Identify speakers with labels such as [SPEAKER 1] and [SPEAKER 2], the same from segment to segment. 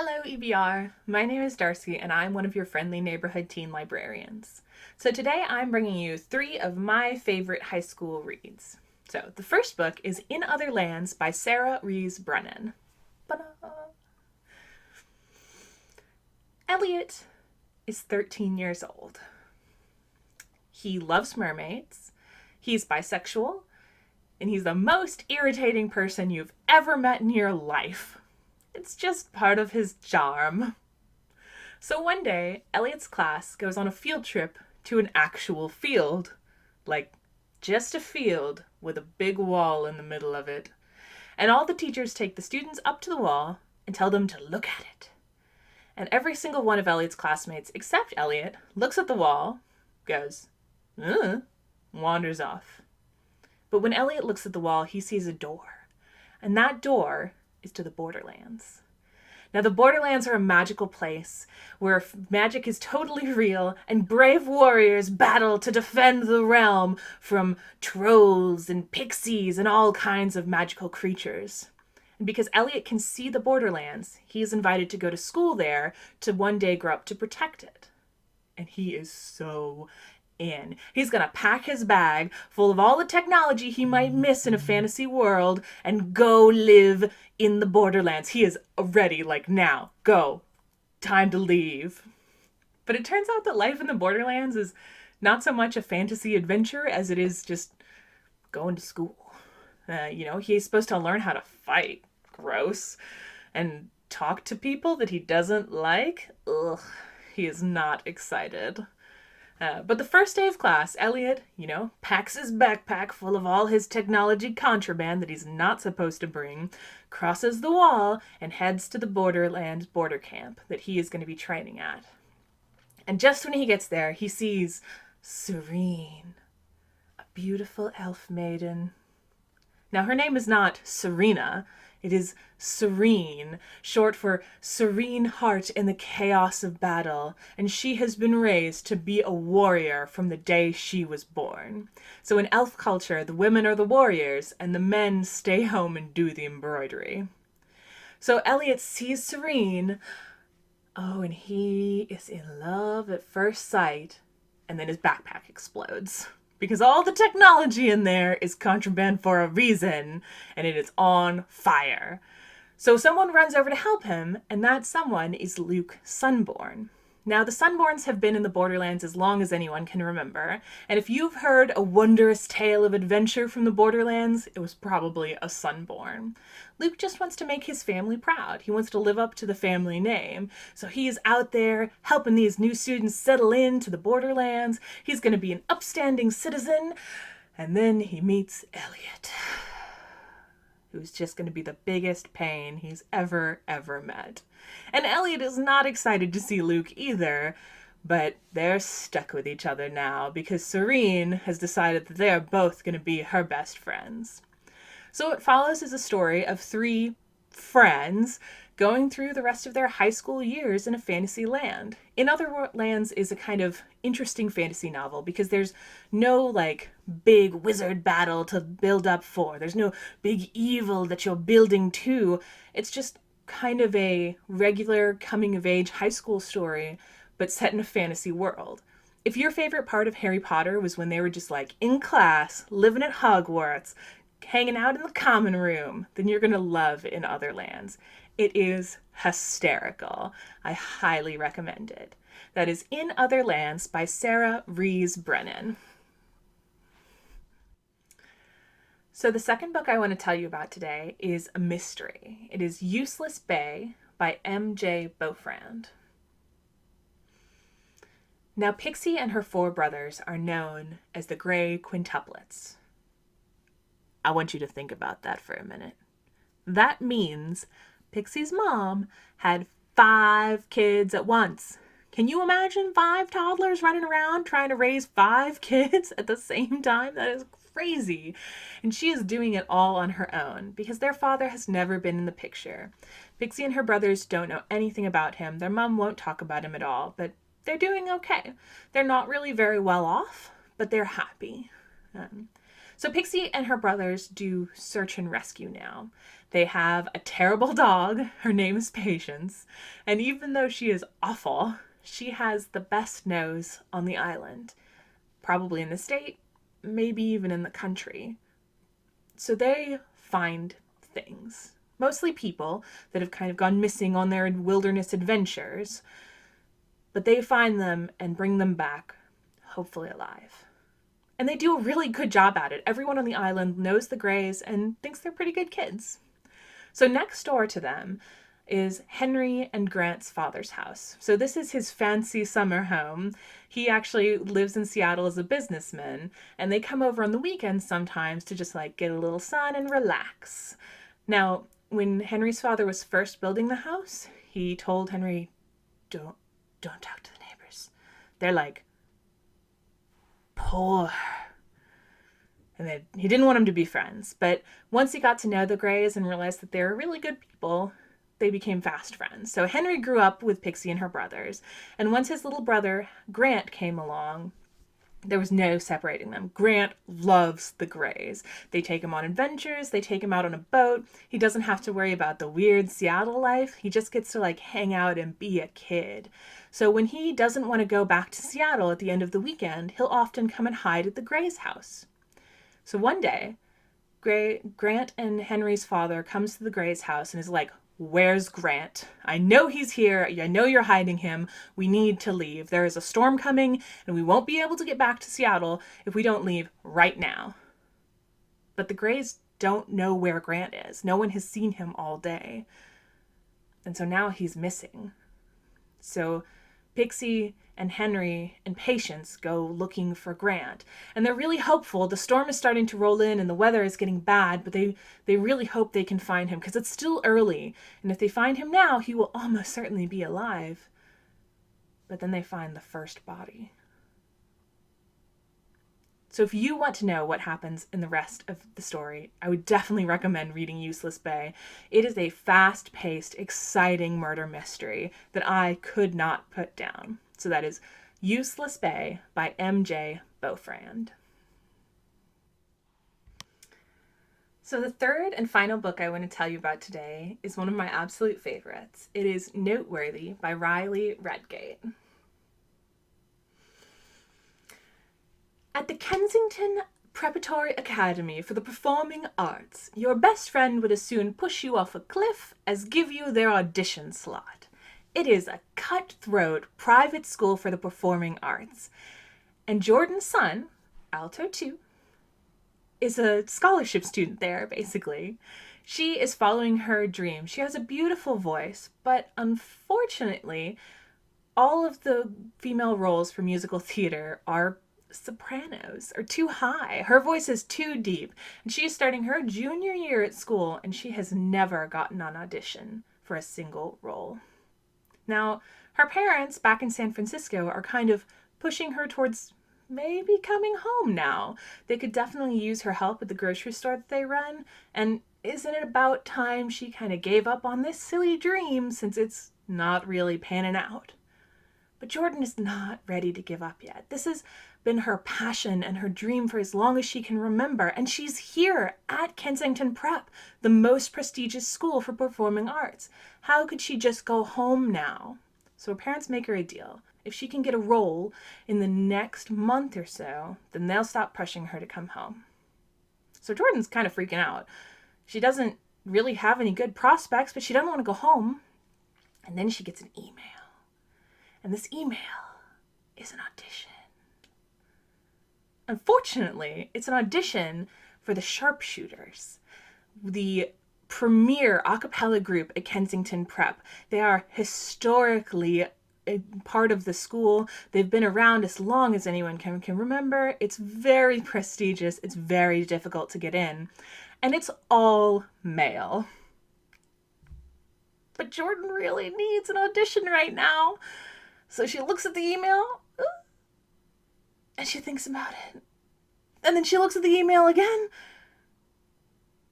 [SPEAKER 1] Hello, EBR. My name is Darcy, and I'm one of your friendly neighborhood teen librarians. So today I'm bringing you 3 of my favorite high school reads. So the first book is In Other Lands by Sarah Rees Brennan. Ta-da! Elliot is 13 years old. He loves mermaids, he's bisexual, and he's the most irritating person you've ever met in your life. It's just part of his charm. So one day, Elliot's class goes on a field trip to an actual field. Like, just a field with a big wall in the middle of it. And all the teachers take the students up to the wall and tell them to look at it. And every single one of Elliot's classmates, except Elliot, looks at the wall, goes, wanders off. But when Elliot looks at the wall, he sees a door. And that door is to the Borderlands. Now, the Borderlands are a magical place where magic is totally real and brave warriors battle to defend the realm from trolls and pixies and all kinds of magical creatures. And because Elliot can see the Borderlands, he is invited to go to school there to one day grow up to protect it. And he is so in. He's gonna pack his bag full of all the technology he might miss in a fantasy world and go live in the Borderlands. He is ready, like, now, go. Time to leave. But it turns out that life in the Borderlands is not so much a fantasy adventure as it is just going to school. He's supposed to learn how to fight. Gross. And talk to people that he doesn't like. Ugh. He is not excited. But the first day of class, Elliot, packs his backpack full of all his technology contraband that he's not supposed to bring, crosses the wall, and heads to the Borderlands border camp that he is going to be training at. And just when he gets there, he sees Serene, a beautiful elf maiden. Now, her name is not Serena. It is Serene, short for serene heart in the chaos of battle, and she has been raised to be a warrior from the day she was born. So in elf culture, the women are the warriors, and the men stay home and do the embroidery. So Elliot sees Serene, and he is in love at first sight, and then his backpack explodes. Because all the technology in there is contraband for a reason, and it is on fire. So someone runs over to help him, and that someone is Luke Sunborn. Now, the Sunborns have been in the Borderlands as long as anyone can remember, and if you've heard a wondrous tale of adventure from the Borderlands, it was probably a Sunborn. Luke just wants to make his family proud. He wants to live up to the family name. So he is out there helping these new students settle into the Borderlands. He's going to be an upstanding citizen. And then he meets Elliot, who's just going to be the biggest pain he's ever met. And Elliot is not excited to see Luke either, but they're stuck with each other now because Serene has decided that they are both going to be her best friends. So what follows is a story of 3 friends going through the rest of their high school years in a fantasy land. In Other Lands is a kind of interesting fantasy novel because there's no, big wizard battle to build up for. There's no big evil that you're building to. It's just kind of a regular coming-of-age high school story, but set in a fantasy world. If your favorite part of Harry Potter was when they were just, in class, living at Hogwarts, hanging out in the common room, then you're going to love In Other Lands. It is hysterical. I highly recommend it. That is In Other Lands by Sarah Rees Brennan. So the second book I want to tell you about today is a mystery. It is Useless Bay by M.J. Beaufrand. Now, Pixie and her 4 brothers are known as the Gray Quintuplets. I want you to think about that for a minute. That means Pixie's mom had 5 kids at once. Can you imagine 5 toddlers running around trying to raise 5 kids at the same time? That is crazy. And she is doing it all on her own because their father has never been in the picture. Pixie and her brothers don't know anything about him. Their mom won't talk about him at all, but they're doing okay. They're not really very well off, but they're happy. So Pixie and her brothers do search and rescue now. They have a terrible dog. Her name is Patience. And even though she is awful, she has the best nose on the island. Probably in the state, maybe even in the country. So they find things. Mostly people that have kind of gone missing on their wilderness adventures. But they find them and bring them back, hopefully alive. And they do a really good job at it. Everyone on the island knows the Greys and thinks they're pretty good kids. So next door to them is Henry and Grant's father's house. So this is his fancy summer home. He actually lives in Seattle as a businessman, and they come over on the weekends sometimes to just like get a little sun and relax. Now, when Henry's father was first building the house, he told Henry, don't talk to the neighbors. They're like poor. And he didn't want them to be friends. But once he got to know the Greys and realized that they were really good people, they became fast friends. So Henry grew up with Pixie and her brothers. And once his little brother, Grant, came along, there was no separating them. Grant loves the Greys. They take him on adventures. They take him out on a boat. He doesn't have to worry about the weird Seattle life. He just gets to like hang out and be a kid. So when he doesn't want to go back to Seattle at the end of the weekend, he'll often come and hide at the Greys' house. So one day, Grant and Henry's father comes to the Greys' house and is like, "Where's Grant? I know he's here. I know you're hiding him. We need to leave. There is a storm coming, and we won't be able to get back to Seattle if we don't leave right now." But the Greys don't know where Grant is. No one has seen him all day. And so now he's missing. So Pixie and Henry and Patience go looking for Grant. And they're really hopeful. The storm is starting to roll in and the weather is getting bad, but they really hope they can find him because it's still early. And if they find him now, he will almost certainly be alive. But then they find the first body. So if you want to know what happens in the rest of the story, I would definitely recommend reading Useless Bay. It is a fast-paced, exciting murder mystery that I could not put down. So that is Useless Bay by M.J. Beaufrand. So the third and final book I want to tell you about today is one of my absolute favorites. It is Noteworthy by Riley Redgate. At the Kensington Preparatory Academy for the Performing Arts, your best friend would as soon push you off a cliff as give you their audition slot. It is a cutthroat private school for the performing arts. And Jordan's son, Alto 2, is a scholarship student there, basically. She is following her dream. She has a beautiful voice, but unfortunately, all of the female roles for musical theater are sopranos, or too high. Her voice is too deep, and she is starting her junior year at school, and she has never gotten an audition for a single role. Now, her parents back in San Francisco are kind of pushing her towards maybe coming home now. They could definitely use her help at the grocery store that they run, and isn't it about time she kind of gave up on this silly dream since it's not really panning out? But Jordan is not ready to give up yet. This has been her passion and her dream for as long as she can remember, and she's here at Kensington Prep, the most prestigious school for performing arts. How could she just go home now? So her parents make her a deal. If she can get a role in the next month or so, then they'll stop pushing her to come home. So Jordan's kind of freaking out. She doesn't really have any good prospects, but she doesn't want to go home. And then she gets an email. And this email is an audition. Unfortunately, it's an audition for the Sharpshooters, the premier a cappella group at Kensington Prep. They are historically a part of the school. They've been around as long as anyone can remember. It's very prestigious. It's very difficult to get in. And it's all male. But Jordan really needs an audition right now. So she looks at the email and she thinks about it. And then she looks at the email again.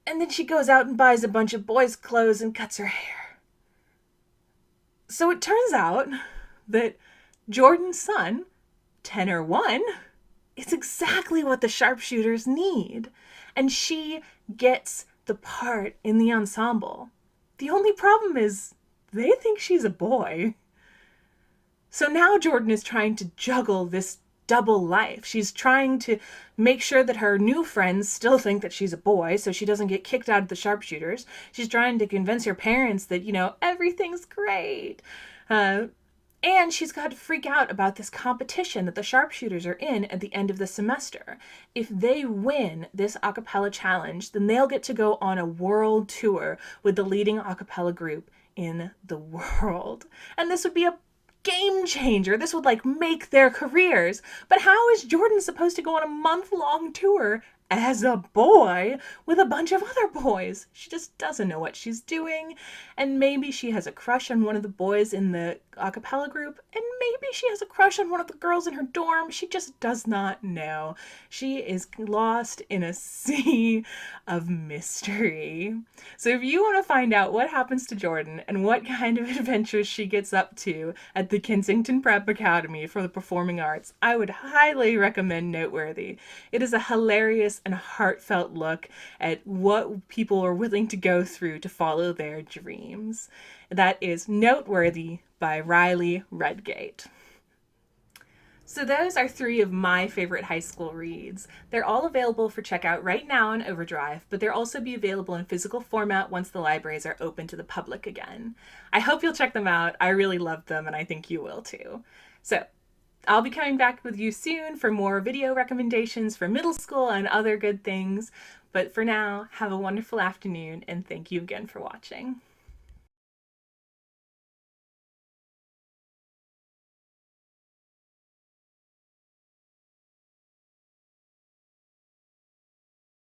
[SPEAKER 1] And then she goes out and buys a bunch of boys' clothes and cuts her hair. So it turns out that Jordan's son, Tenor 1, is exactly what the Sharpshooters need. And she gets the part in the ensemble. The only problem is they think she's a boy. So now Jordan is trying to juggle this double life. She's trying to make sure that her new friends still think that she's a boy so she doesn't get kicked out of the sharpshooters. She's trying to convince her parents that, everything's great. And she's got to freak out about this competition that the sharpshooters are in at the end of the semester. If they win this a cappella challenge, then they'll get to go on a world tour with the leading a cappella group in the world. And this would be a game changer. This would make their careers. But how is Jordan supposed to go on a month-long tour as a boy with a bunch of other boys? She just doesn't know what she's doing. And maybe she has a crush on one of the boys in the a cappella group, and maybe she has a crush on one of the girls in her dorm. She just does not know. She is lost in a sea of mystery. So if you want to find out what happens to Jordan and what kind of adventures she gets up to at the Kensington Prep Academy for the Performing Arts, I would highly recommend Noteworthy. It is a hilarious and heartfelt look at what people are willing to go through to follow their dreams. That is Noteworthy by Riley Redgate. So those are 3 of my favorite high school reads. They're all available for checkout right now on Overdrive, but they'll also be available in physical format once the libraries are open to the public again. I hope you'll check them out. I really loved them, and I think you will too. So I'll be coming back with you soon for more video recommendations for middle school and other good things. But for now, have a wonderful afternoon, and thank you again for watching.